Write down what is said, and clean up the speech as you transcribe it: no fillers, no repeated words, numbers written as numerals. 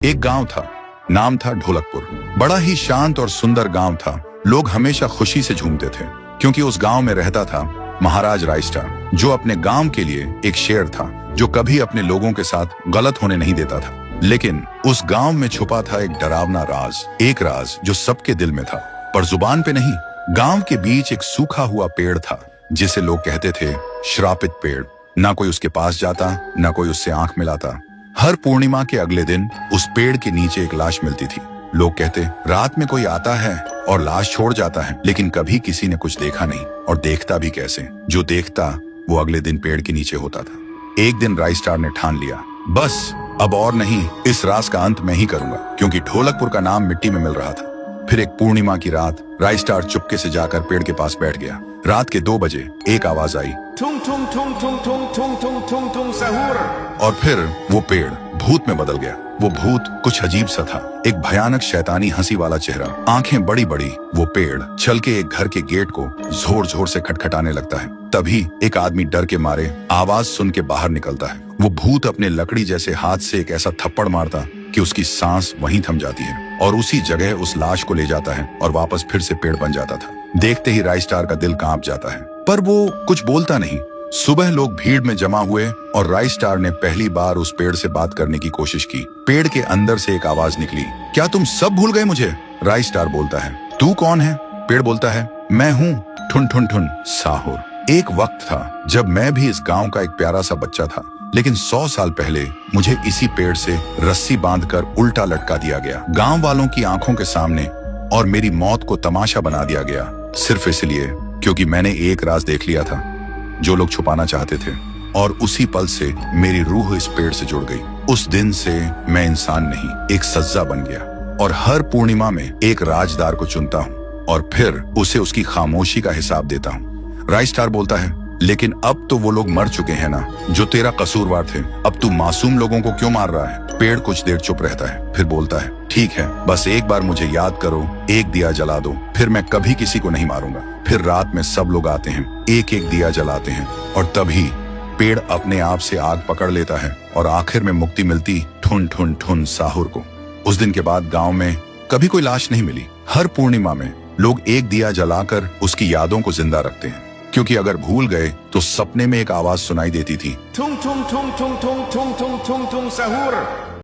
एक गांव था, नाम था ढोलकपुर। बड़ा ही शांत और सुंदर गांव था। लोग हमेशा खुशी से झूमते थे क्योंकि उस गांव में रहता था महाराज रायस्टार, जो अपने गांव के लिए एक शेर था, जो कभी अपने लोगों के साथ गलत होने नहीं देता था। लेकिन उस गांव में छुपा था एक डरावना राज, एक राज जो सबके दिल में था पर जुबान पे नहीं। गांव के बीच एक सूखा हुआ पेड़ था जिसे लोग कहते थे श्रापित पेड़। ना कोई उसके पास जाता, ना कोई उससे आंख मिलाता। हर पूर्णिमा के अगले दिन उस पेड़ के नीचे एक लाश मिलती थी। लोग कहते रात में कोई आता है और लाश छोड़ जाता है, लेकिन कभी किसी ने कुछ देखा नहीं, और देखता भी कैसे। जो देखता वो अगले दिन पेड़ के नीचे होता था। एक दिन रायस्टार ने ठान लिया, बस अब और नहीं, इस राज का अंत मैं ही करूंगा, क्योंकि ढोलकपुर का नाम मिट्टी में मिल रहा था। फिर एक पूर्णिमा की रात रायस्टार चुपके से जाकर पेड़ के पास बैठ गया। रात के 2 बजे एक आवाज आई, ठुंग ठुंग ठुंग ठुंग ठुंग ठुंग ठुंग ठुंग ठुंग सहूर। और फिर वो पेड़ भूत में बदल गया। वो भूत कुछ अजीब सा था, एक भयानक शैतानी हंसी वाला चेहरा, आंखें बड़ी बड़ी। वो पेड़ चल के एक घर के गेट को जोर जोर से खटखटाने लगता है। तभी एक आदमी डर के मारे आवाज सुन के बाहर निकलता है। वो भूत अपने लकड़ी जैसे हाथ से एक ऐसा थप्पड़ मारता कि उसकी सांस वहीं थम जाती है, और उसी जगह उस लाश को ले जाता है और वापस फिर से पेड़ बन जाता था। देखते ही रायस्टार का दिल कांप जाता है, पर वो कुछ बोलता नहीं। सुबह लोग भीड़ में जमा हुए और रायस्टार ने पहली बार उस पेड़ से बात करने की कोशिश की। पेड़ के अंदर से एक आवाज निकली, क्या तुम सब भूल गए मुझे? रायस्टार बोलता है, तू कौन है? पेड़ बोलता है, मैं हूँ ठुन ठुन ठुन साहुर। एक वक्त था जब मैं भी इस गांव का एक प्यारा सा बच्चा था, लेकिन 100 साल पहले मुझे इसी पेड़ से रस्सी बांधकर उल्टा लटका दिया गया, गांव वालों की आंखों के सामने, और मेरी मौत को तमाशा बना दिया गया, सिर्फ इसलिए क्योंकि मैंने एक राज देख लिया था जो लोग छुपाना चाहते थे। और उसी पल से मेरी रूह इस पेड़ से जुड़ गई। उस दिन से मैं इंसान नहीं, एक सज्जा बन गया, और हर पूर्णिमा में एक राजदार को चुनता हूँ और फिर उसे उसकी खामोशी का हिसाब देता हूँ। रायस्टार बोलता है, लेकिन अब तो वो लोग मर चुके हैं ना जो तेरा कसूरवार थे। अब तू मासूम लोगों को क्यों मार रहा है? पेड़ कुछ देर चुप रहता है, फिर बोलता है, ठीक है, बस एक बार मुझे याद करो, एक दिया जला दो, फिर मैं कभी किसी को नहीं मारूंगा। फिर रात में सब लोग आते हैं, एक एक दिया जलाते हैं, और तभी पेड़ अपने आप से आग पकड़ लेता है और आखिर में मुक्ति मिलती ठुन ठुन ठुन साहुर को। उस दिन के बाद गांव में कभी कोई लाश नहीं मिली। हर पूर्णिमा में लोग एक दिया जलाकर उसकी यादों को जिंदा रखते हैं, क्योंकि अगर भूल गए तो सपने में एक आवाज सुनाई देती थी, ठुंग ठुंग ठुंग ठुंग ठुंग ठुंग ठुंग ठुंग ठुंग सहूर।